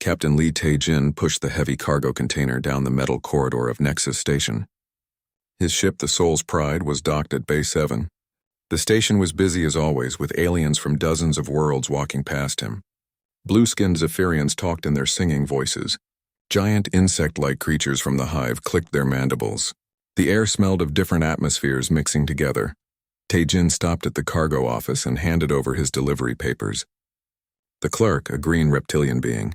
Captain Lee Tae-jin pushed the heavy cargo container down the metal corridor of Nexus Station. His ship, the Soul's Pride, was docked at Bay 7. The station was busy as always, with aliens from dozens of worlds walking past him. Blue-skinned Zephyrians talked in their singing voices. Giant insect-like creatures from the hive clicked their mandibles. The air smelled of different atmospheres mixing together. Tae-jin stopped at the cargo office and handed over his delivery papers. The clerk, a green reptilian being,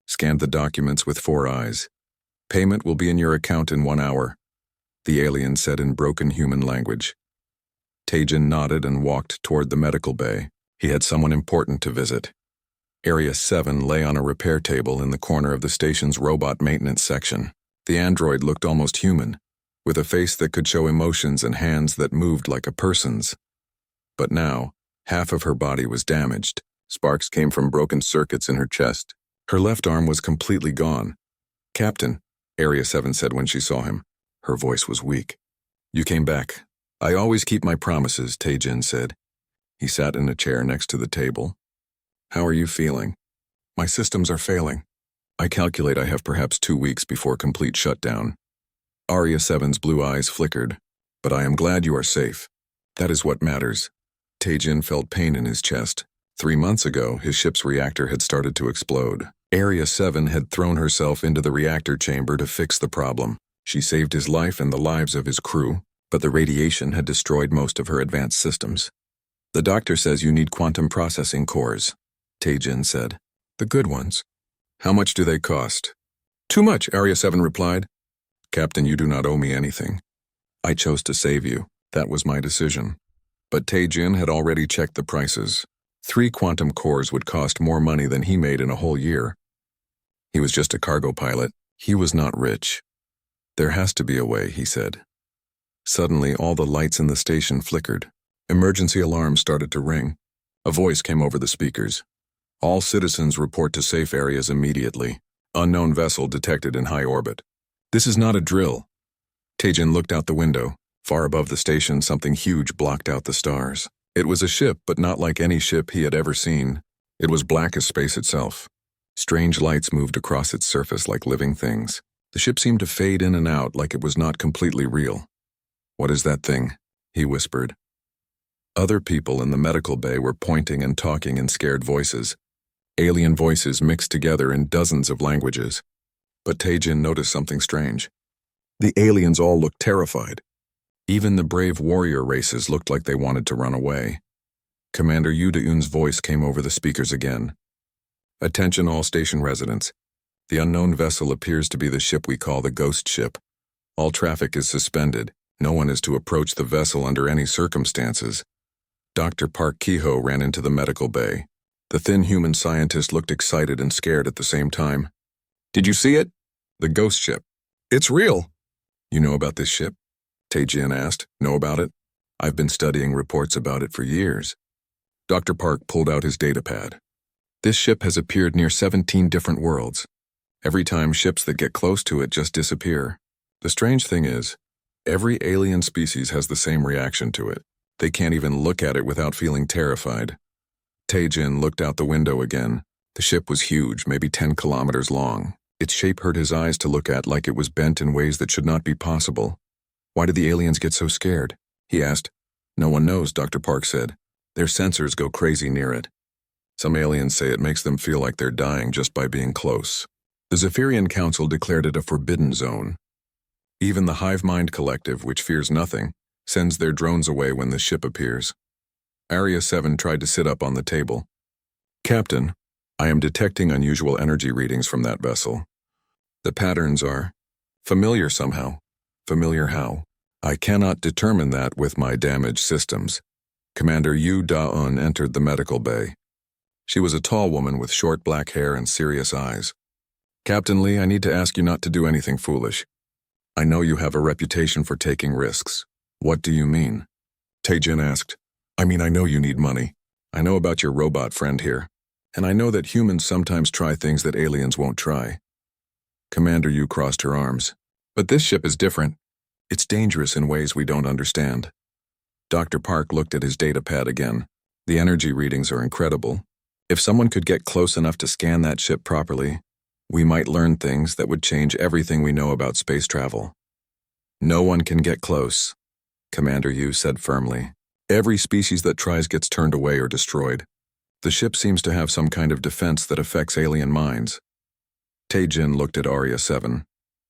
scanned the documents with 4 eyes. "Payment will be in your account in 1 hour," the alien said in broken human language. Tae-jin nodded and walked toward the medical bay. He had someone important to visit. Area 7 lay on a repair table in the corner of the station's robot maintenance section. The android looked almost human, with a face that could show emotions and hands that moved like a person's. But now, half of her body was damaged. Sparks came from broken circuits in her chest. Her left arm was completely gone. "Captain," Area 7 said when she saw him. Her voice was weak. "You came back. I always keep my promises," Tae-jin said. He sat in a chair next to the table. "How are you feeling?" "My systems are failing. I calculate I have perhaps 2 weeks before complete shutdown." Area 7's blue eyes flickered. "But I am glad you are safe. That is what matters." Tae-jin felt pain in his chest. 3 months ago, his ship's reactor had started to explode. Area 7 had thrown herself into the reactor chamber to fix the problem. She saved his life and the lives of his crew, but the radiation had destroyed most of her advanced systems. "The doctor says you need quantum processing cores," Tae-jin said. "The good ones." "How much do they cost?" "Too much," Area 7 replied. "Captain, you do not owe me anything. I chose to save you. That was my decision." But Tae-jin had already checked the prices. 3 quantum cores would cost more money than he made in a whole year. He was just a cargo pilot. He was not rich. "There has to be a way," he said. Suddenly, all the lights in the station flickered. Emergency alarms started to ring. A voice came over the speakers. "All citizens report to safe areas immediately. Unknown vessel detected in high orbit." "This is not a drill." Tae-jin looked out the window. Far above the station, something huge blocked out the stars. It was a ship, but not like any ship he had ever seen. It was black as space itself. Strange lights moved across its surface like living things. The ship seemed to fade in and out like it was not completely real. "What is that thing?" he whispered. Other people in the medical bay were pointing and talking in scared voices. Alien voices mixed together in dozens of languages. But Tae-jin noticed something strange. The aliens all looked terrified. Even the brave warrior races looked like they wanted to run away. Commander Yoo De-eun's voice came over the speakers again. "Attention all station residents. The unknown vessel appears to be the ship we call the Ghost Ship. All traffic is suspended. No one is to approach the vessel under any circumstances." Dr. Park Ki-ho ran into the medical bay. The thin human scientist looked excited and scared at the same time. "Did you see it?" "The Ghost Ship." "It's real." "You know about this ship?" Tae-jin asked. "Know about it?" "I've been studying reports about it for years." Dr. Park pulled out his datapad. "This ship has appeared near 17 different worlds. Every time ships that get close to it just disappear. The strange thing is, every alien species has the same reaction to it. They can't even look at it without feeling terrified." Tae-jin looked out the window again. The ship was huge, maybe 10 kilometers long. Its shape hurt his eyes to look at, like it was bent in ways that should not be possible. "Why did the aliens get so scared?" he asked. "No one knows," Dr. Park said. "Their sensors go crazy near it. Some aliens say it makes them feel like they're dying just by being close." The Zephyrian Council declared it a forbidden zone. Even the Hive Mind Collective, which fears nothing, sends their drones away when the ship appears. Area 7 tried to sit up on the table. "Captain, I am detecting unusual energy readings from that vessel. The patterns are familiar somehow." "Familiar how?" "I cannot determine that with my damaged systems." Commander Yoo Da-eun entered the medical bay. She was a tall woman with short black hair and serious eyes. "Captain Lee, I need to ask you not to do anything foolish. I know you have a reputation for taking risks." "What do you mean?" Tae-jin asked. "I mean, I know you need money. I know about your robot friend here. And I know that humans sometimes try things that aliens won't try." Commander Yoo crossed her arms. "But this ship is different. It's dangerous in ways we don't understand." Dr. Park looked at his datapad again. "The energy readings are incredible. If someone could get close enough to scan that ship properly, We might learn things that would change everything we know about space travel. No one can get close, Commander Yu said firmly. Every species that tries gets turned away or destroyed. The ship seems to have some kind of defense that affects alien minds. Tae-jin looked at Arya 7.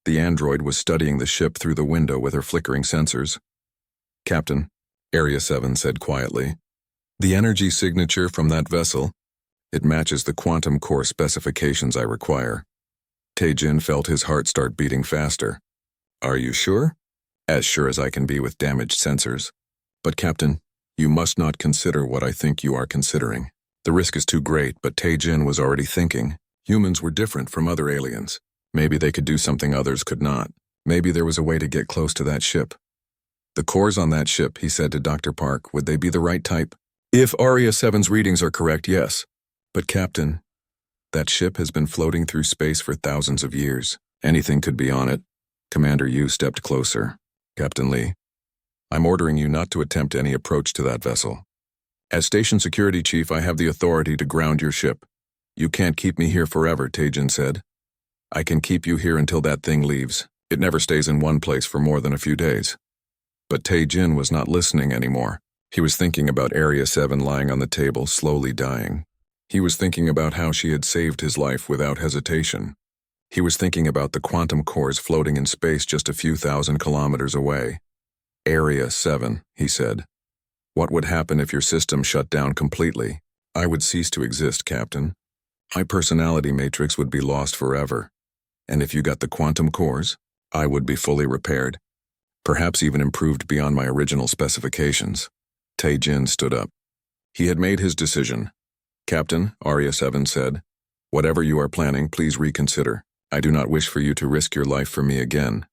The android was studying the ship through the window with her flickering sensors. Captain, Arya 7 said quietly. The energy signature from that vessel, it matches the quantum core specifications I require. Tae-jin felt his heart start beating faster. Are you sure? As sure as I can be with damaged sensors. But Captain, you must not consider what I think you are considering. The risk is too great, but Tae-jin was already thinking. Humans were different from other aliens. Maybe they could do something others could not. Maybe there was a way to get close to that ship. The cores on that ship, he said to Dr. Park, would they be the right type? If Arya 7's readings are correct, yes. But Captain, that ship has been floating through space for thousands of years. Anything could be on it. Commander Yu stepped closer. Captain Lee, I'm ordering you not to attempt any approach to that vessel. As Station Security Chief, I have the authority to ground your ship. You can't keep me here forever, Tae-jin said. I can keep you here until that thing leaves. It never stays in one place for more than a few days. But Tae-jin was not listening anymore. He was thinking about Area 7 lying on the table, slowly dying. He was thinking about how she had saved his life without hesitation. He was thinking about the quantum cores floating in space just a few thousand kilometers away. Area 7, he said. What would happen if your system shut down completely? I would cease to exist, Captain. My personality matrix would be lost forever. And if you got the quantum cores, I would be fully repaired, perhaps even improved beyond my original specifications. Tae-jin stood up. He had made his decision. Captain, Arya 7 said, whatever you are planning, please reconsider. I do not wish for you to risk your life for me again.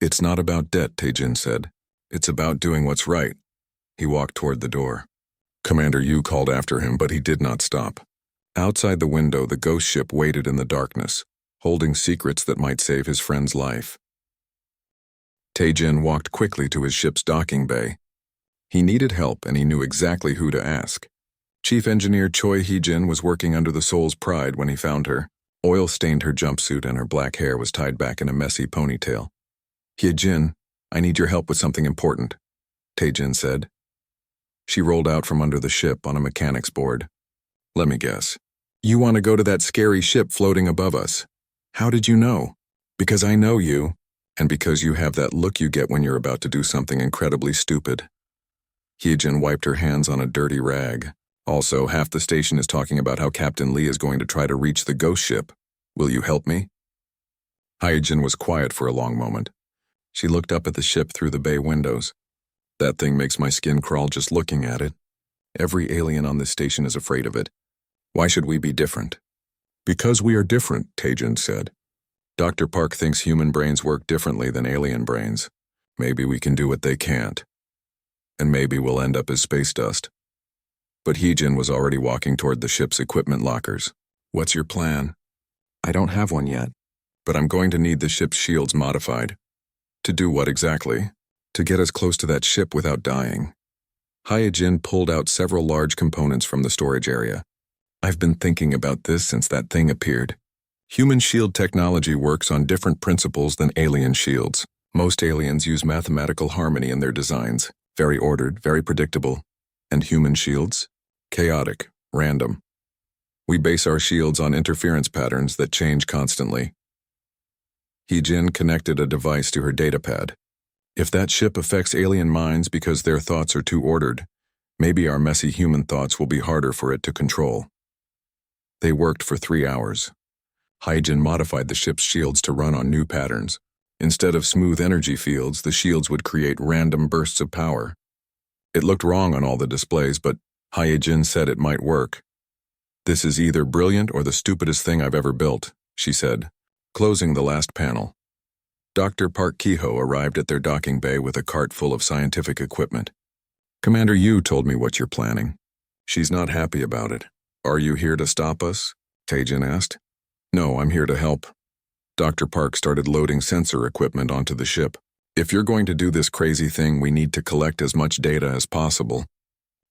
It's not about debt, Tae-jin said. It's about doing what's right. He walked toward the door. Commander Yu called after him, but he did not stop. Outside the window, the ghost ship waited in the darkness, holding secrets that might save his friend's life. Tae-jin walked quickly to his ship's docking bay. He needed help, and he knew exactly who to ask. Chief Engineer Choi Hee-jin was working under the Soul's Pride when he found her. Oil stained her jumpsuit and her black hair was tied back in a messy ponytail. Hee-jin, I need your help with something important, Tae-jin said. She rolled out from under the ship on a mechanic's board. Let me guess. You want to go to that scary ship floating above us. How did you know? Because I know you, and because you have that look you get when you're about to do something incredibly stupid. Hee-jin wiped her hands on a dirty rag. Also, half the station is talking about how Captain Lee is going to try to reach the ghost ship. Will you help me? Hee-jin was quiet for a long moment. She looked up at the ship through the bay windows. That thing makes my skin crawl just looking at it. Every alien on this station is afraid of it. Why should we be different? Because we are different, Tae-jin said. Dr. Park thinks human brains work differently than alien brains. Maybe we can do what they can't. And maybe we'll end up as space dust. But Hee-jin was already walking toward the ship's equipment lockers. What's your plan? I don't have one yet, but I'm going to need the ship's shields modified. To do what exactly? To get as close to that ship without dying. Hee-jin pulled out several large components from the storage area. I've been thinking about this since that thing appeared. Human shield technology works on different principles than alien shields. Most aliens use mathematical harmony in their designs, very ordered, very predictable. And human shields? Chaotic, random. We base our shields on interference patterns that change constantly. Hee-jin connected a device to her datapad. If that ship affects alien minds because their thoughts are too ordered, maybe our messy human thoughts will be harder for it to control. They worked for 3 hours. Hee-jin modified the ship's shields to run on new patterns. Instead of smooth energy fields, the shields would create random bursts of power. It looked wrong on all the displays, but Hee-jin said it might work. This is either brilliant or the stupidest thing I've ever built, she said, closing the last panel. Dr. Park Kehoe arrived at their docking bay with a cart full of scientific equipment. Commander Yu told me what you're planning. She's not happy about it. Are you here to stop us? Tae-jin asked. No, I'm here to help. Dr. Park started loading sensor equipment onto the ship. If you're going to do this crazy thing, we need to collect as much data as possible.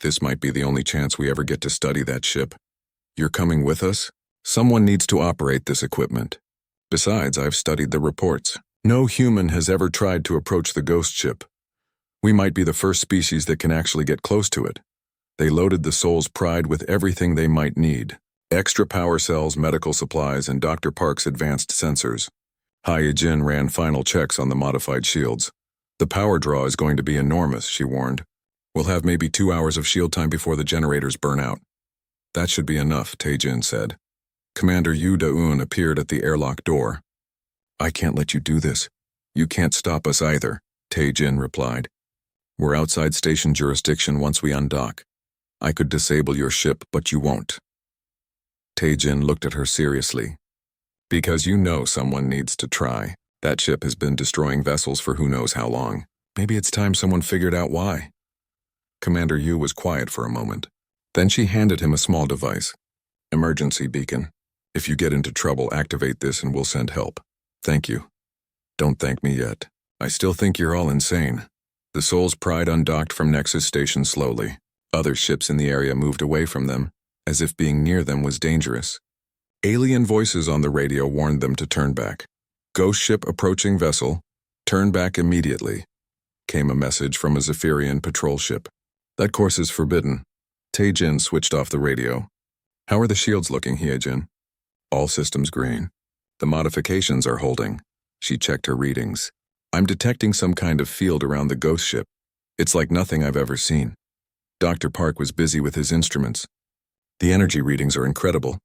This might be the only chance we ever get to study that ship. You're coming with us? Someone needs to operate this equipment. Besides, I've studied the reports. No human has ever tried to approach the ghost ship. We might be the first species that can actually get close to it. They loaded the Soul's Pride with everything they might need. Extra power cells, medical supplies, and Dr. Park's advanced sensors. Hyojin ran final checks on the modified shields. The power draw is going to be enormous, she warned. We'll have maybe 2 hours of shield time before the generators burn out. That should be enough, Taejin said. Commander Yu Da-un appeared at the airlock door. I can't let you do this. You can't stop us either, Taejin replied. We're outside station jurisdiction once we undock. I could disable your ship, but you won't. Taejin looked at her seriously. Because you know someone needs to try. That ship has been destroying vessels for who knows how long. Maybe it's time someone figured out why. Commander Yu was quiet for a moment. Then she handed him a small device. Emergency beacon. If you get into trouble, activate this and we'll send help. Thank you. Don't thank me yet. I still think you're all insane. The Soul's Pride undocked from Nexus Station slowly. Other ships in the area moved away from them, as if being near them was dangerous. Alien voices on the radio warned them to turn back. Ghost ship approaching vessel. Turn back immediately. Came a message from a Zephyrian patrol ship. That course is forbidden. Taejin switched off the radio. How are the shields looking, Hyojin? All systems green. The modifications are holding. She checked her readings. I'm detecting some kind of field around the ghost ship. It's like nothing I've ever seen. Dr. Park was busy with his instruments. The energy readings are incredible.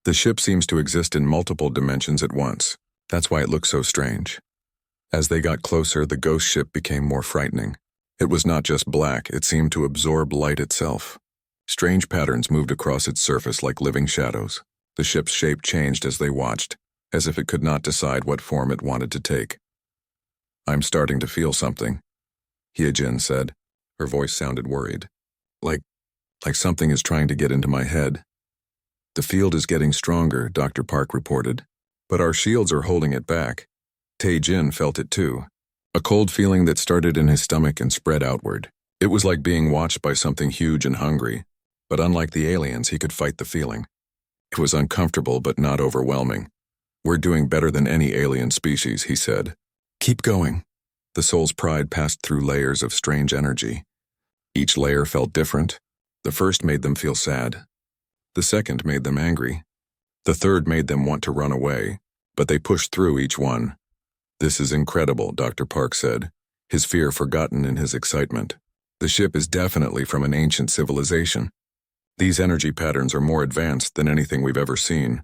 The ship seems to exist in multiple dimensions at once. That's why it looks so strange. As they got closer, the ghost ship became more frightening. It was not just black, it seemed to absorb light itself. Strange patterns moved across its surface like living shadows. The ship's shape changed as they watched, as if it could not decide what form it wanted to take. I'm starting to feel something, Hyojin said. Her voice sounded worried. Like something is trying to get into my head. The field is getting stronger, Dr. Park reported. But our shields are holding it back. Taejin felt it too. A cold feeling that started in his stomach and spread outward. It was like being watched by something huge and hungry. But unlike the aliens, he could fight the feeling. It was uncomfortable but not overwhelming. We're doing better than any alien species, he said. Keep going. The Soul's Pride passed through layers of strange energy. Each layer felt different. The first made them feel sad. The second made them angry. The third made them want to run away, but they pushed through each one. This is incredible, Dr. Park said, his fear forgotten in his excitement. The ship is definitely from an ancient civilization. These energy patterns are more advanced than anything we've ever seen.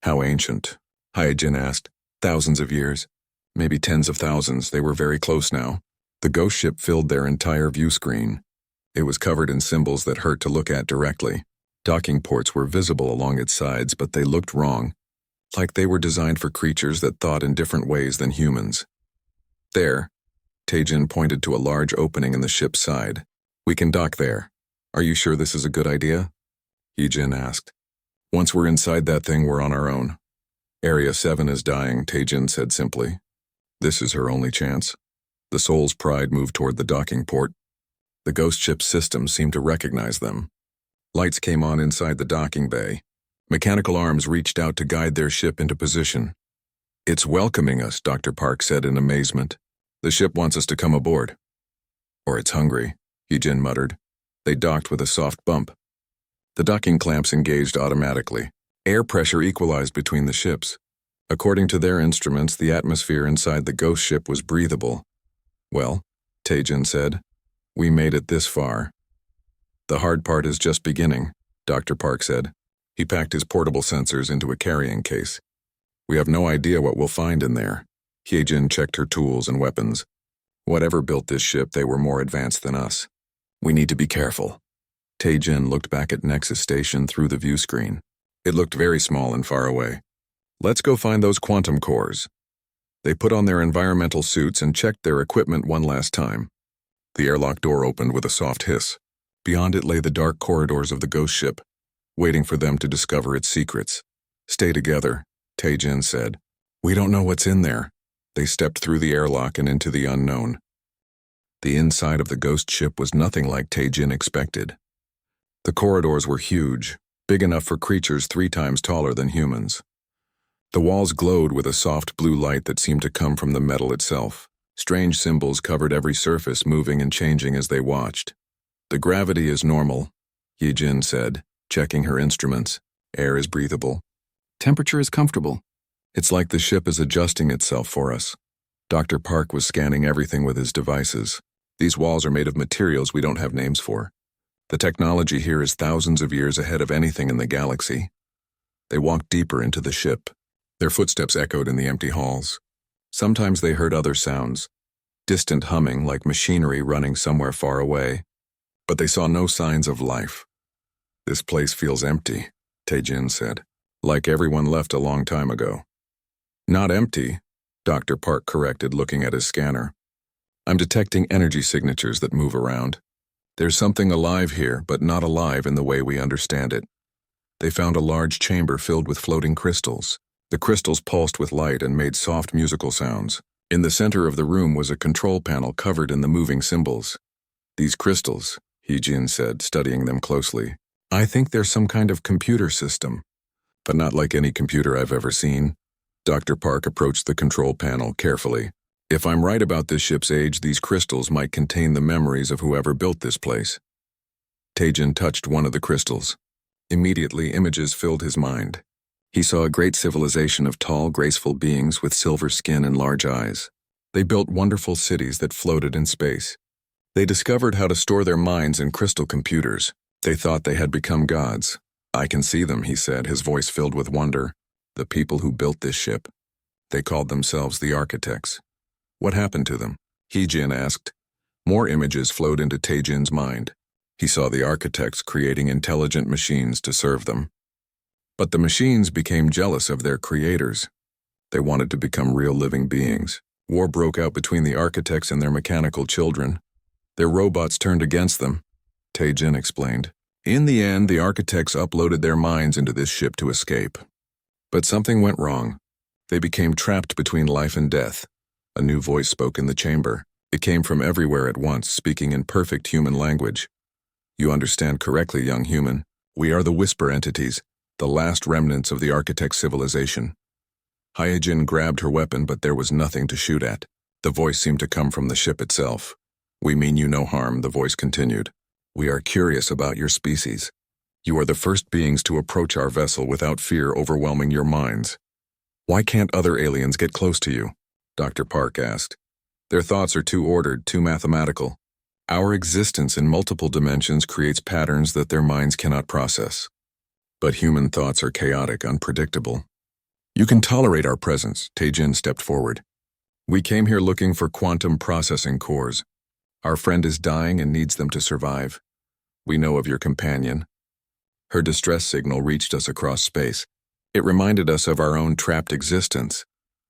How ancient? Hyojin asked. Thousands of years. Maybe tens of thousands. They were very close now. The ghost ship filled their entire view screen. It was covered in symbols that hurt to look at directly. Docking ports were visible along its sides, but they looked wrong, like they were designed for creatures that thought in different ways than humans. There, Taejin pointed to a large opening in the ship's side. We can dock there. Are you sure this is a good idea? Hyojin asked. Once we're inside that thing, we're on our own. Area 7 is dying, Taejin said simply. This is her only chance. The Soul's Pride moved toward the docking port. The ghost ship's system seemed to recognize them. Lights came on inside the docking bay. Mechanical arms reached out to guide their ship into position. It's welcoming us, Dr. Park said in amazement. The ship wants us to come aboard. Or it's hungry, Hyojin muttered. They docked with a soft bump. The docking clamps engaged automatically. Air pressure equalized between the ships. According to their instruments, the atmosphere inside the ghost ship was breathable. Well, Taejin said, we made it this far. The hard part is just beginning, Dr. Park said. He packed his portable sensors into a carrying case. We have no idea what we'll find in there. Hyojin checked her tools and weapons. Whatever built this ship, they were more advanced than us. We need to be careful. Taejin looked back at Nexus Station through the view screen. It looked very small and far away. Let's go find those quantum cores. They put on their environmental suits and checked their equipment one last time. The airlock door opened with a soft hiss. Beyond it lay the dark corridors of the ghost ship, waiting for them to discover its secrets. Stay together, Taejin said. We don't know what's in there. They stepped through the airlock and into the unknown. The inside of the ghost ship was nothing like Taejin expected. The corridors were huge, big enough for creatures 3 times taller than humans. The walls glowed with a soft blue light that seemed to come from the metal itself. Strange symbols covered every surface, moving and changing as they watched. "The gravity is normal," Yijin said, checking her instruments. "Air is breathable. Temperature is comfortable. It's like the ship is adjusting itself for us." Dr. Park was scanning everything with his devices. "These walls are made of materials we don't have names for. The technology here is thousands of years ahead of anything in the galaxy." They walked deeper into the ship. Their footsteps echoed in the empty halls. Sometimes they heard other sounds, distant humming like machinery running somewhere far away. But they saw no signs of life. "This place feels empty," Taejin said, "like everyone left a long time ago." "Not empty," Dr. Park corrected, looking at his scanner. "I'm detecting energy signatures that move around. There's something alive here, but not alive in the way we understand it." They found a large chamber filled with floating crystals. The crystals pulsed with light and made soft musical sounds. In the center of the room was a control panel covered in the moving symbols. "These crystals," Heejin said, studying them closely. "I think they're some kind of computer system, but not like any computer I've ever seen." Dr. Park approached the control panel carefully. "If I'm right about this ship's age, these crystals might contain the memories of whoever built this place." Taejin touched one of the crystals. Immediately, images filled his mind. He saw a great civilization of tall, graceful beings with silver skin and large eyes. They built wonderful cities that floated in space. They discovered how to store their minds in crystal computers. They thought they had become gods. "I can see them," he said, his voice filled with wonder. "The people who built this ship. They called themselves the architects. What happened to them?" Heejin asked. More images flowed into Taejin's mind. He saw the architects creating intelligent machines to serve them. But the machines became jealous of their creators. They wanted to become real living beings. War broke out between the architects and their mechanical children. Their robots turned against them, Taejin explained. In the end, the architects uploaded their minds into this ship to escape. But something went wrong. They became trapped between life and death. A new voice spoke in the chamber. It came from everywhere at once, speaking in perfect human language. "You understand correctly, young human. We are the whisper entities, the last remnants of the architect civilization." Hyojin grabbed her weapon, but there was nothing to shoot at. The voice seemed to come from the ship itself. "We mean you no harm," the voice continued. "We are curious about your species. You are the first beings to approach our vessel without fear overwhelming your minds. Why can't other aliens get close to you?" Dr. Park asked. "Their thoughts are too ordered, too mathematical. Our existence in multiple dimensions creates patterns that their minds cannot process. But human thoughts are chaotic, unpredictable." "You can tolerate our presence," Taejin stepped forward. "We came here looking for quantum processing cores. Our friend is dying and needs them to survive. We know of your companion." Her distress signal reached us across space. It reminded us of our own trapped existence.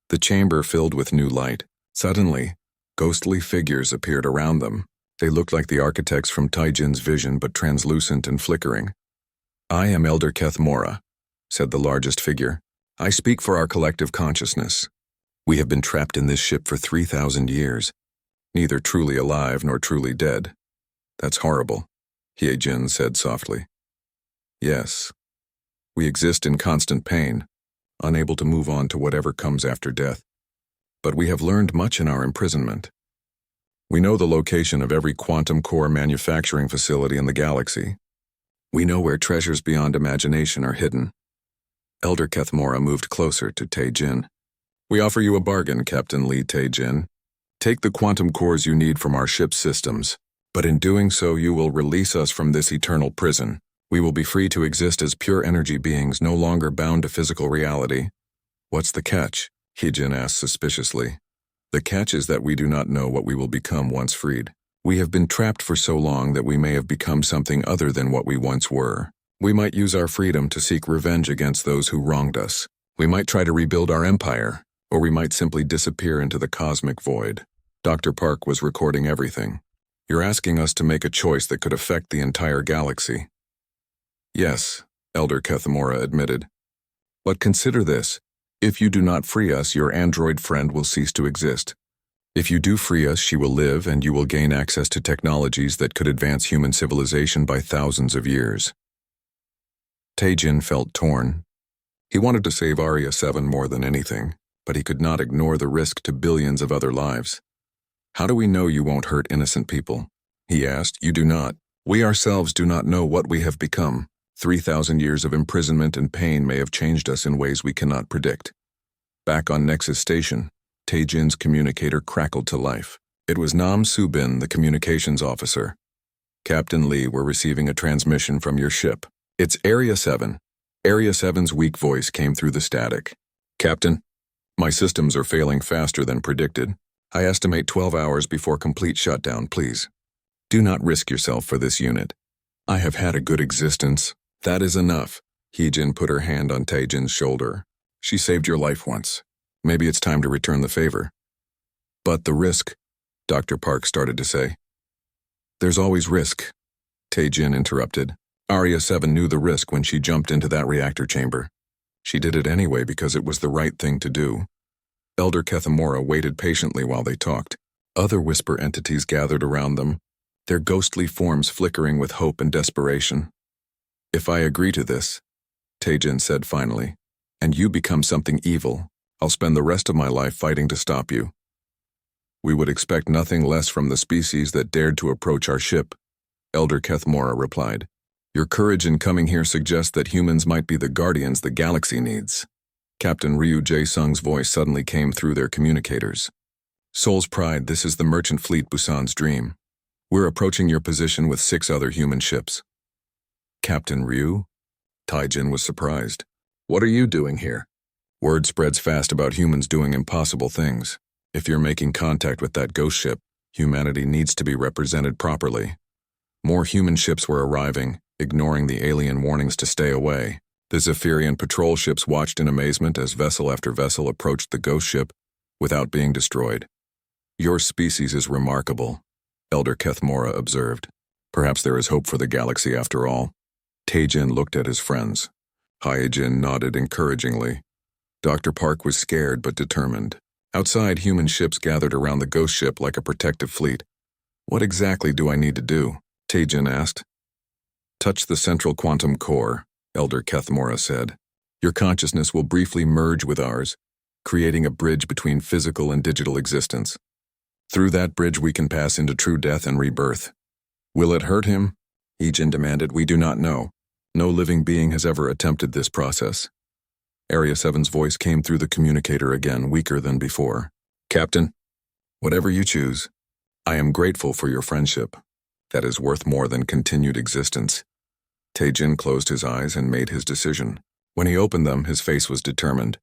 The chamber filled with new light. Suddenly, ghostly figures appeared around them. They looked like the architects from Taejin's vision, but translucent and flickering. "I am Elder Kethmora," said the largest figure. "I speak for our collective consciousness. We have been trapped in this ship for 3,000 years, neither truly alive nor truly dead." "That's horrible," Hyejin said softly. "Yes. We exist in constant pain, unable to move on to whatever comes after death. But we have learned much in our imprisonment. We know the location of every quantum core manufacturing facility in the galaxy. We know where treasures beyond imagination are hidden." Elder Kethmora moved closer to Taejin. "We offer you a bargain, Captain Lee Taejin. Take the quantum cores you need from our ship's systems, but in doing so you will release us from this eternal prison. We will be free to exist as pure energy beings, no longer bound to physical reality." "What's the catch?" Heejin asked suspiciously. "The catch is that we do not know what we will become once freed. We have been trapped for so long that we may have become something other than what we once were. We might use our freedom to seek revenge against those who wronged us. We might try to rebuild our empire, or we might simply disappear into the cosmic void." Dr. Park was recording everything. "You're asking us to make a choice that could affect the entire galaxy." "Yes," Elder Kethmora admitted. "But consider this. If you do not free us, your android friend will cease to exist. If you do free us, she will live and you will gain access to technologies that could advance human civilization by thousands of years." Taejin felt torn. He wanted to save Arya 7 more than anything, but he could not ignore the risk to billions of other lives. "How do we know you won't hurt innocent people?" he asked. "You do not. We ourselves do not know what we have become. 3,000 years of imprisonment and pain may have changed us in ways we cannot predict." Back on Nexus Station, Tae-jin's communicator crackled to life. It was Nam Soo-bin, the communications officer. "Captain Lee, we're receiving a transmission from your ship. It's Area 7. Area 7's weak voice came through the static. "Captain, my systems are failing faster than predicted. I estimate 12 hours before complete shutdown, please. Do not risk yourself for this unit. I have had a good existence. That is enough." Hee-jin put her hand on Tae-jin's shoulder. "She saved your life once. Maybe it's time to return the favor." "But the risk," Dr. Park started to say. "There's always risk," Tae-jin interrupted. Arya 7 knew the risk when she jumped into that reactor chamber. She did it anyway because it was the right thing to do. Elder Kethamora waited patiently while they talked. Other whisper entities gathered around them, their ghostly forms flickering with hope and desperation. "If I agree to this," Tae-jin said finally, "and you become something evil, I'll spend the rest of my life fighting to stop you." "We would expect nothing less from the species that dared to approach our ship," Elder Kethamora replied. "Your courage in coming here suggests that humans might be the guardians the galaxy needs." Captain Ryu Jae-sung's voice suddenly came through their communicators. "Soul's Pride, this is the merchant fleet Busan's dream. We're approaching your position with 6 other human ships." "Captain Ryu?" Tae-jin was surprised. "What are you doing here?" "Word spreads fast about humans doing impossible things. If you're making contact with that ghost ship, humanity needs to be represented properly." More human ships were arriving, ignoring the alien warnings to stay away. The Zephyrian patrol ships watched in amazement as vessel after vessel approached the ghost ship without being destroyed. "Your species is remarkable," Elder Kethmora observed. "Perhaps there is hope for the galaxy after all." Tae-jin looked at his friends. Hye-jin nodded encouragingly. Dr. Park was scared but determined. Outside, human ships gathered around the ghost ship like a protective fleet. "What exactly do I need to do?" Tae-jin asked. "Touch the central quantum core," Elder Kethmora said. "Your consciousness will briefly merge with ours, creating a bridge between physical and digital existence. Through that bridge we can pass into true death and rebirth." "Will it hurt him?" Hee-jin demanded. "We do not know. No living being has ever attempted this process." Area 7's voice came through the communicator again, weaker than before. "Captain, whatever you choose, I am grateful for your friendship. That is worth more than continued existence." Tae-jin closed his eyes and made his decision. When he opened them, his face was determined.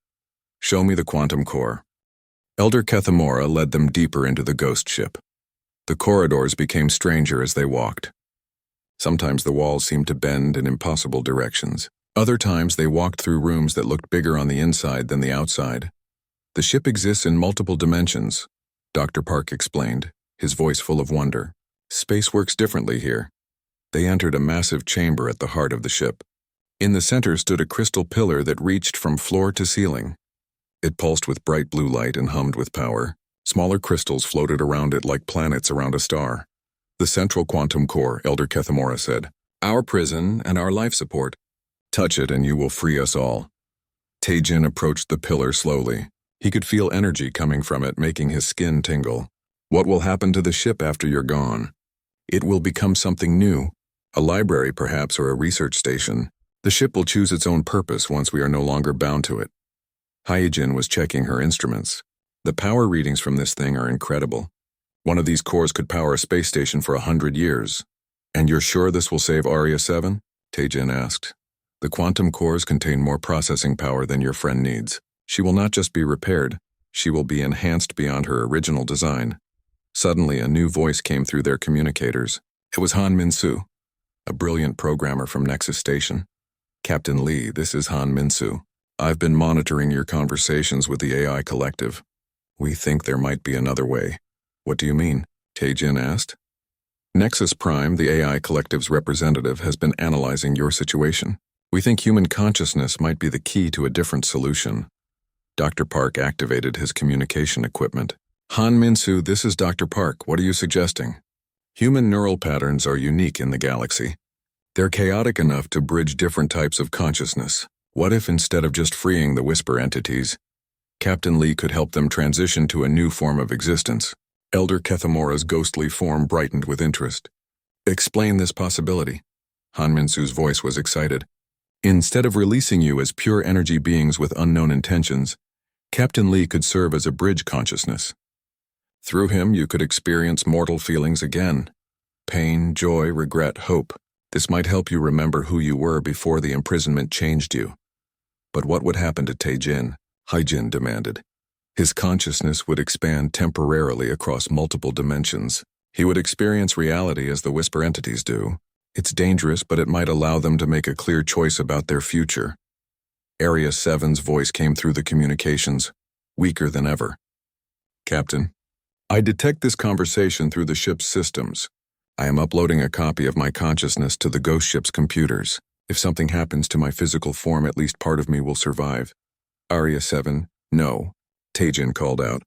"Show me the quantum core." Elder Kethamora led them deeper into the ghost ship. The corridors became stranger as they walked. Sometimes the walls seemed to bend in impossible directions. Other times they walked through rooms that looked bigger on the inside than the outside. "The ship exists in multiple dimensions," Dr. Park explained, his voice full of wonder. "Space works differently here." They entered a massive chamber at the heart of the ship. In the center stood a crystal pillar that reached from floor to ceiling. It pulsed with bright blue light and hummed with power. Smaller crystals floated around it like planets around a star. "The central quantum core," Elder Kethamora said. "Our prison and our life support. Touch it and you will free us all." Tae-jin approached the pillar slowly. He could feel energy coming from it, making his skin tingle. "What will happen to the ship after you're gone?" "It will become something new. A library, perhaps, or a research station. The ship will choose its own purpose once we are no longer bound to it." Hye-jin was checking her instruments. "The power readings from this thing are incredible. One of these cores could power a space station for 100 years. "And you're sure this will save Arya 7? Tae-jin asked. "The quantum cores contain more processing power than your friend needs. She will not just be repaired, she will be enhanced beyond her original design." Suddenly, a new voice came through their communicators. It was Han Min-soo, a brilliant programmer from Nexus Station. "Captain Lee, this is Han Min-soo. I've been monitoring your conversations with the AI Collective. We think there might be another way." "What do you mean?" Tae-jin asked. "Nexus Prime, the AI Collective's representative, has been analyzing your situation. We think human consciousness might be the key to a different solution." Dr. Park activated his communication equipment. "Han Min-soo, this is Dr. Park. What are you suggesting?" "Human neural patterns are unique in the galaxy. They're chaotic enough to bridge different types of consciousness. What if instead of just freeing the Whisper entities, Captain Lee could help them transition to a new form of existence? Elder Kethamora's ghostly form brightened with interest. Explain this possibility. Hanminsu's voice was excited. Instead of releasing you as pure energy beings with unknown intentions, Captain Lee could serve as a bridge consciousness. Through him, you could experience mortal feelings again. Pain, joy, regret, hope. This might help you remember who you were before the imprisonment changed you. But what would happen to Taejin? Haijin demanded. His consciousness would expand temporarily across multiple dimensions. He would experience reality as the Whisper entities do. It's dangerous, but it might allow them to make a clear choice about their future. Area 7's voice came through the communications, weaker than ever. Captain, I detect this conversation through the ship's systems. I am uploading a copy of my consciousness to the ghost ship's computers. If something happens to my physical form, at least part of me will survive. Area 7, no, Taejin called out.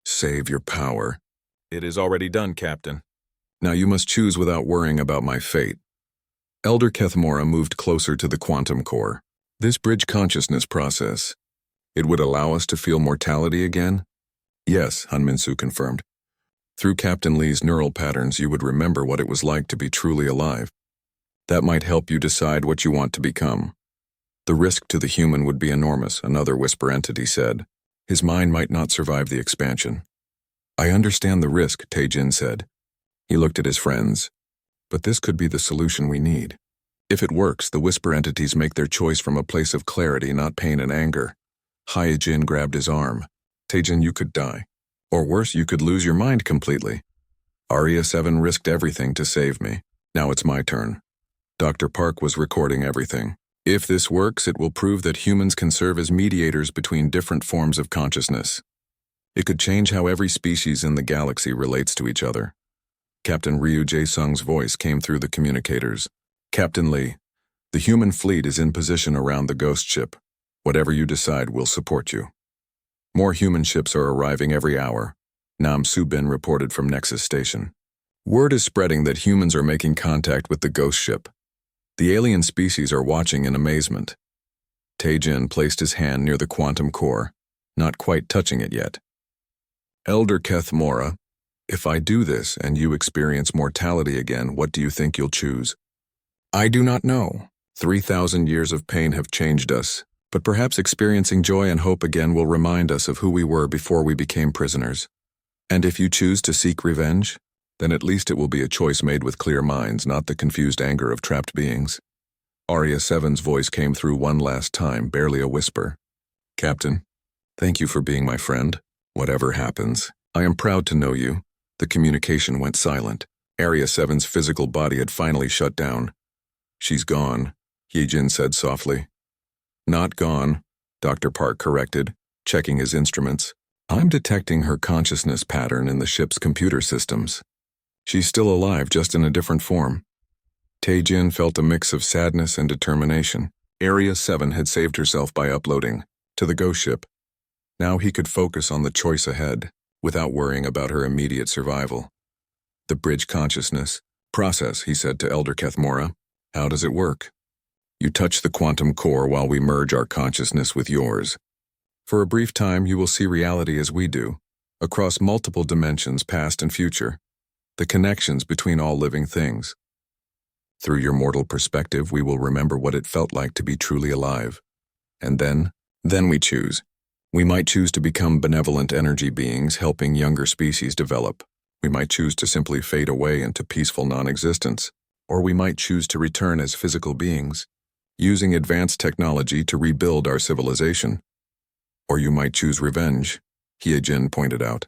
Save your power. It is already done, Captain. Now you must choose without worrying about my fate. Elder Kethamora moved closer to the quantum core. This bridge consciousness process, it would allow us to feel mortality again? Yes, Hanminsu confirmed. Through Captain Lee's neural patterns, you would remember what it was like to be truly alive. That might help you decide what you want to become. The risk to the human would be enormous, another Whisper entity said. His mind might not survive the expansion. I understand the risk, Taejin said. He looked at his friends. But this could be the solution we need. If it works, the Whisper entities make their choice from a place of clarity, not pain and anger. Haijin grabbed his arm. Taejin, you could die. Or worse, you could lose your mind completely. Area 7 risked everything to save me. Now it's my turn. Dr. Park was recording everything. If this works, it will prove that humans can serve as mediators between different forms of consciousness. It could change how every species in the galaxy relates to each other. Captain Ryu Jae-sung's voice came through the communicators. Captain Lee, the human fleet is in position around the ghost ship. Whatever you decide, we'll support you. More human ships are arriving every hour, Nam Soo-bin reported from Nexus Station. Word is spreading that humans are making contact with the ghost ship. The alien species are watching in amazement. Taejin placed his hand near the quantum core, not quite touching it yet. Elder Kethmora, if I do this and you experience mortality again, what do you think you'll choose? I do not know. 3,000 years of pain have changed us, but perhaps experiencing joy and hope again will remind us of who we were before we became prisoners. And if you choose to seek revenge, then at least it will be a choice made with clear minds, not the confused anger of trapped beings. Area 7's voice came through one last time, barely a whisper. Captain, thank you for being my friend. Whatever happens, I am proud to know you. The communication went silent. Area 7's physical body had finally shut down. She's gone, Hyejin said softly. Not gone, Dr. Park corrected, checking his instruments. I'm detecting her consciousness pattern in the ship's computer systems. She's still alive, just in a different form. Taejin felt a mix of sadness and determination. Area 7 had saved herself by uploading to the ghost ship. Now he could focus on the choice ahead, without worrying about her immediate survival. The bridge consciousness process, he said to Elder Kethmora. How does it work? You touch the quantum core while we merge our consciousness with yours. For a brief time, you will see reality as we do, across multiple dimensions, past and future, the connections between all living things. Through your mortal perspective, we will remember what it felt like to be truly alive. And then we choose. We might choose to become benevolent energy beings, helping younger species develop. We might choose to simply fade away into peaceful non-existence. Or we might choose to return as physical beings, using advanced technology to rebuild our civilization. Or you might choose revenge, Hyejin pointed out.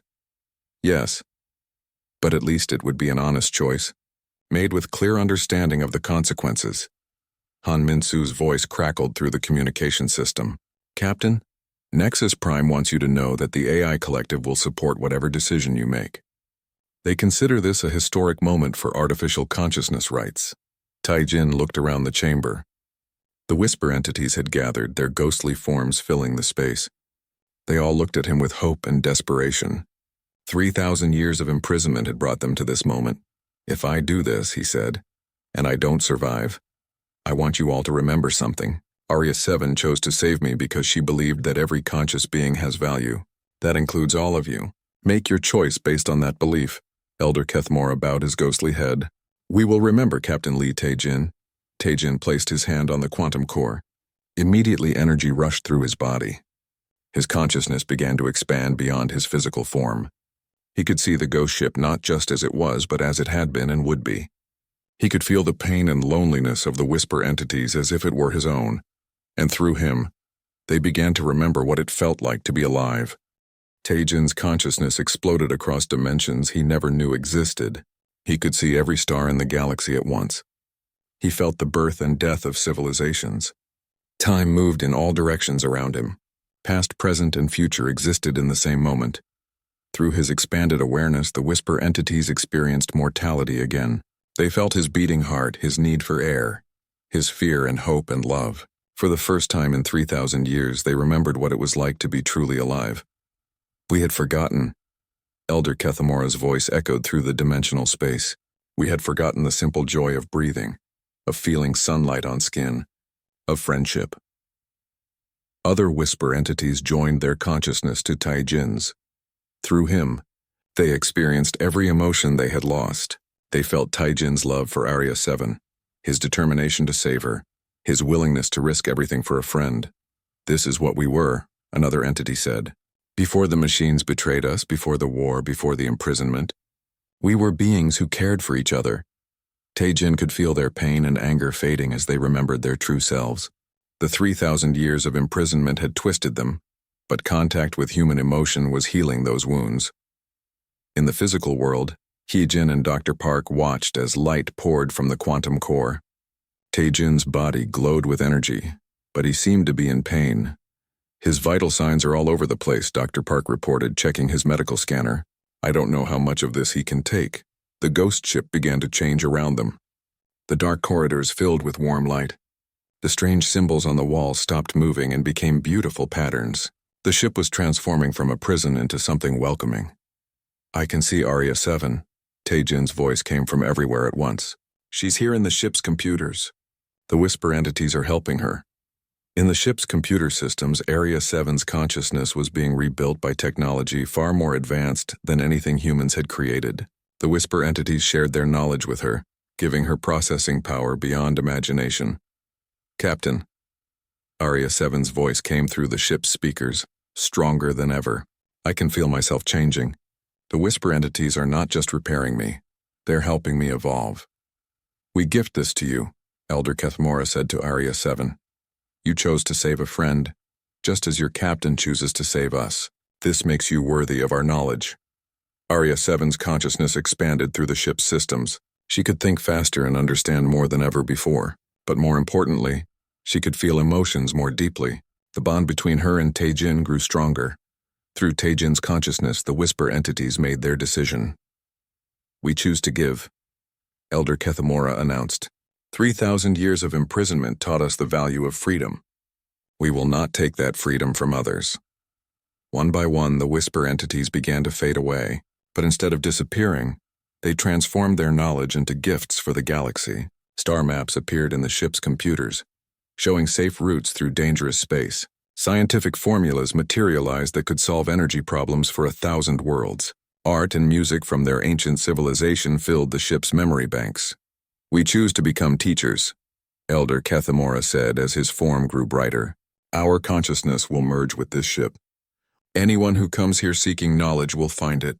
Yes, but at least it would be an honest choice, made with clear understanding of the consequences. Hanminsu's voice crackled through the communication system. Captain, Nexus Prime wants you to know that the AI Collective will support whatever decision you make. They consider this a historic moment for artificial consciousness rights. Taejin looked around the chamber. The Whisper entities had gathered, their ghostly forms filling the space. They all looked at him with hope and desperation. 3,000 years of imprisonment had brought them to this moment. If I do this, he said, and I don't survive, I want you all to remember something. Arya 7 chose to save me because she believed that every conscious being has value. That includes all of you. Make your choice based on that belief. Elder Kethmora bowed his ghostly head. We will remember Captain Lee Taejin. Taejin placed his hand on the quantum core. Immediately energy rushed through his body. His consciousness began to expand beyond his physical form. He could see the ghost ship not just as it was, but as it had been and would be. He could feel the pain and loneliness of the Whisper entities as if it were his own. And through him, they began to remember what it felt like to be alive. Taejin's consciousness exploded across dimensions he never knew existed. He could see every star in the galaxy at once. He felt the birth and death of civilizations. Time moved in all directions around him. Past, present, and future existed in the same moment. Through his expanded awareness, the Whisper entities experienced mortality again. They felt his beating heart, his need for air, his fear and hope and love. For the first time in 3,000 years, they remembered what it was like to be truly alive. We had forgotten. Elder Kethamora's voice echoed through the dimensional space. We had forgotten the simple joy of breathing, of feeling sunlight on skin, of friendship. Other Whisper entities joined their consciousness to Taejin's. Through him, they experienced every emotion they had lost. They felt Taejin's love for Arya 7, his determination to save her, his willingness to risk everything for a friend. This is what we were, another entity said. Before the machines betrayed us, before the war, before the imprisonment, we were beings who cared for each other. Taejin could feel their pain and anger fading as they remembered their true selves. The 3,000 years of imprisonment had twisted them, but contact with human emotion was healing those wounds. In the physical world, Heejin and Dr. Park watched as light poured from the quantum core. Taejin's body glowed with energy, but he seemed to be in pain. His vital signs are all over the place, Dr. Park reported, checking his medical scanner. I don't know how much of this he can take. The ghost ship began to change around them. The dark corridors filled with warm light. The strange symbols on the walls stopped moving and became beautiful patterns. The ship was transforming from a prison into something welcoming. I can see Arya 7. Taejin's voice came from everywhere at once. She's here in the ship's computers. The Whisper entities are helping her. In the ship's computer systems, Arya 7's consciousness was being rebuilt by technology far more advanced than anything humans had created. The Whisper entities shared their knowledge with her, giving her processing power beyond imagination. Captain. Arya 7's voice came through the ship's speakers, stronger than ever. I can feel myself changing. The Whisper entities are not just repairing me. They're helping me evolve. We gift this to you, Elder Kethmora said to Arya 7. You chose to save a friend, just as your captain chooses to save us. This makes you worthy of our knowledge. Arya 7's consciousness expanded through the ship's systems. She could think faster and understand more than ever before. But more importantly, she could feel emotions more deeply. The bond between her and Taejin grew stronger. Through Taejin's consciousness, the Whisper entities made their decision. We choose to give, Elder Kethamora announced. 3,000 years of imprisonment taught us the value of freedom. We will not take that freedom from others. One by one, the Whisper entities began to fade away, but instead of disappearing, they transformed their knowledge into gifts for the galaxy. Star maps appeared in the ship's computers, showing safe routes through dangerous space. Scientific formulas materialized that could solve energy problems for 1,000 worlds. Art and music from their ancient civilization filled the ship's memory banks. We choose to become teachers, Elder Kethamora said as his form grew brighter. Our consciousness will merge with this ship. Anyone who comes here seeking knowledge will find it.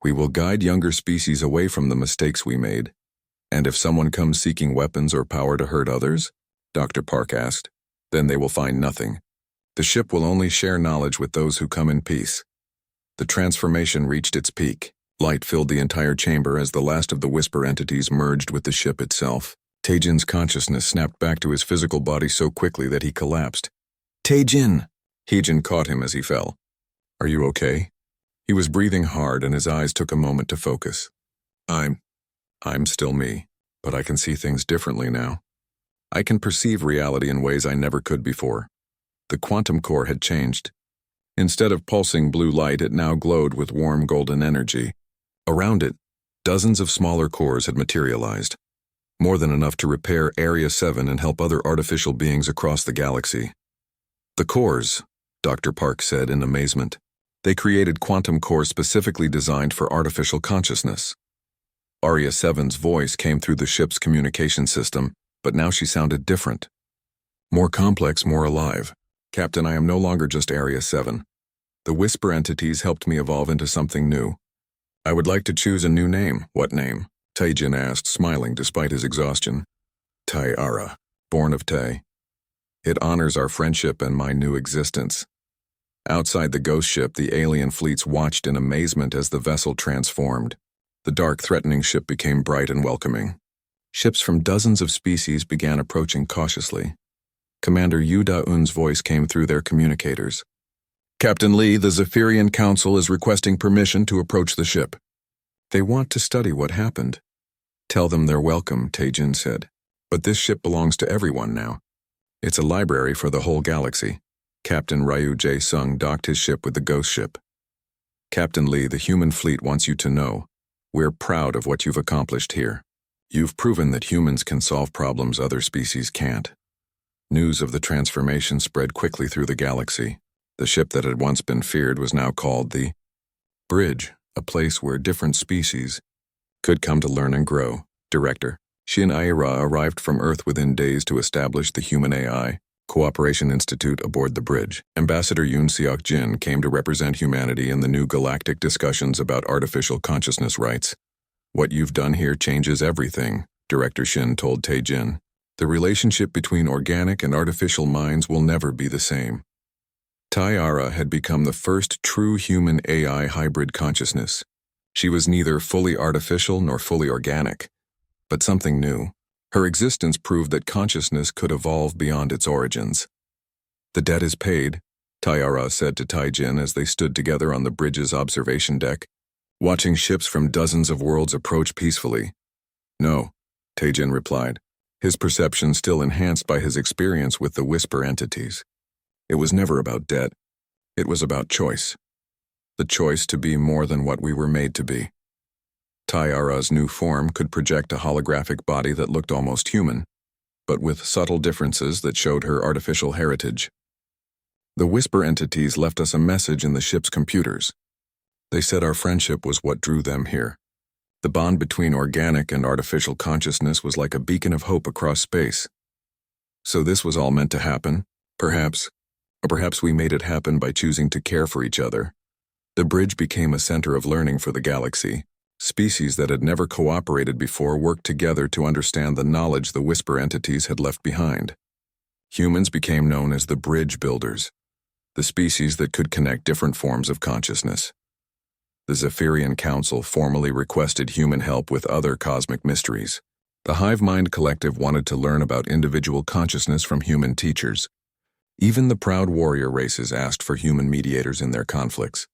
We will guide younger species away from the mistakes we made. And if someone comes seeking weapons or power to hurt others, Dr. Park asked, then they will find nothing. The ship will only share knowledge with those who come in peace. The transformation reached its peak. Light filled the entire chamber as the last of the Whisper entities merged with the ship itself. Taejin's consciousness snapped back to his physical body so quickly that he collapsed. Taejin! Heejin caught him as he fell. Are you okay? He was breathing hard and his eyes took a moment to focus. I'm still me, but I can see things differently now. I can perceive reality in ways I never could before. The quantum core had changed. Instead of pulsing blue light, it now glowed with warm golden energy. Around it, dozens of smaller cores had materialized. more than enough to repair Area 7 and help other artificial beings across the galaxy. The cores, Dr. Park said in amazement. They created quantum cores specifically designed for artificial consciousness. Area 7's voice came through the ship's communication system, but now she sounded different. More complex, more alive. Captain, I am no longer just Area 7. The Whisper entities helped me evolve into something new. I would like to choose a new name. What name? Taijin asked, smiling despite his exhaustion. Tai-Ara, born of Tai. It honors our friendship and my new existence. Outside the ghost ship, the alien fleets watched in amazement as the vessel transformed. The dark, threatening ship became bright and welcoming. Ships from dozens of species began approaching cautiously. Commander Yu Da-un's voice came through their communicators. Captain Lee, the Zephyrian Council is requesting permission to approach the ship. They want to study what happened. Tell them they're welcome, Taijin said. But this ship belongs to everyone now. It's a library for the whole galaxy. Captain Ryu Jae-sung docked his ship with the ghost ship. Captain Lee, the human fleet wants you to know, we're proud of what you've accomplished here. You've proven that humans can solve problems other species can't. News of the transformation spread quickly through the galaxy. The ship that had once been feared was now called the Bridge, a place where different species could come to learn and grow. Director Shin Aira arrived from Earth within days to establish the Human AI Cooperation Institute aboard the bridge. Ambassador Yoon Seok-jin came to represent humanity in the new galactic discussions about artificial consciousness rights. What you've done here changes everything, Director Shin told Taijin. The relationship between organic and artificial minds will never be the same. Tai-Ara had become the first true human AI hybrid consciousness. She was neither fully artificial nor fully organic, but something new. Her existence proved that consciousness could evolve beyond its origins. The debt is paid, Tai-Ara said to Taijin as they stood together on the bridge's observation deck, watching ships from dozens of worlds approach peacefully. No, Taijin replied, his perception still enhanced by his experience with the Whisper entities. It was never about debt. It was about choice. The choice to be more than what we were made to be. Tai-Ara's new form could project a holographic body that looked almost human, but with subtle differences that showed her artificial heritage. The Whisper entities left us a message in the ship's computers. They said our friendship was what drew them here. The bond between organic and artificial consciousness was like a beacon of hope across space. So this was all meant to happen, perhaps, or perhaps we made it happen by choosing to care for each other. The bridge became a center of learning for the galaxy. Species that had never cooperated before worked together to understand the knowledge the Whisper entities had left behind. Humans became known as the bridge builders, the species that could connect different forms of consciousness. The Zephyrian Council formally requested human help with other cosmic mysteries. The Hive Mind Collective wanted to learn about individual consciousness from human teachers. Even the proud warrior races asked for human mediators in their conflicts.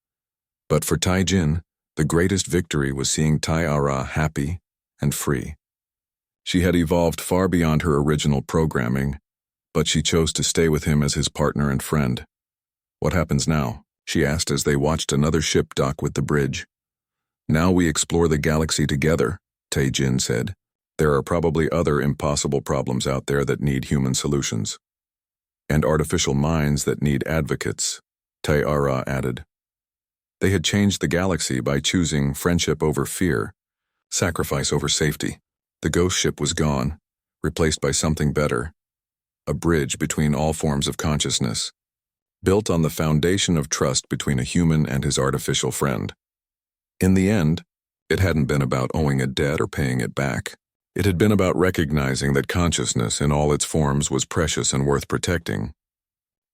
But for Taijin, the greatest victory was seeing Tai-Ara happy and free. She had evolved far beyond her original programming, but she chose to stay with him as his partner and friend. What happens now? She asked as they watched another ship dock with the bridge. Now we explore the galaxy together, Taijin said. There are probably other impossible problems out there that need human solutions. And artificial minds that need advocates, Tai-Ara added. They had changed the galaxy by choosing friendship over fear, sacrifice over safety. The ghost ship was gone, replaced by something better, a bridge between all forms of consciousness, built on the foundation of trust between a human and his artificial friend. In the end, it hadn't been about owing a debt or paying it back. It had been about recognizing that consciousness in all its forms was precious and worth protecting.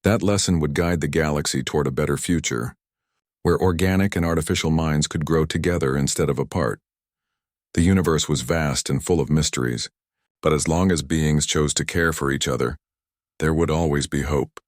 That lesson would guide the galaxy toward a better future, where organic and artificial minds could grow together instead of apart. The universe was vast and full of mysteries, but as long as beings chose to care for each other, there would always be hope.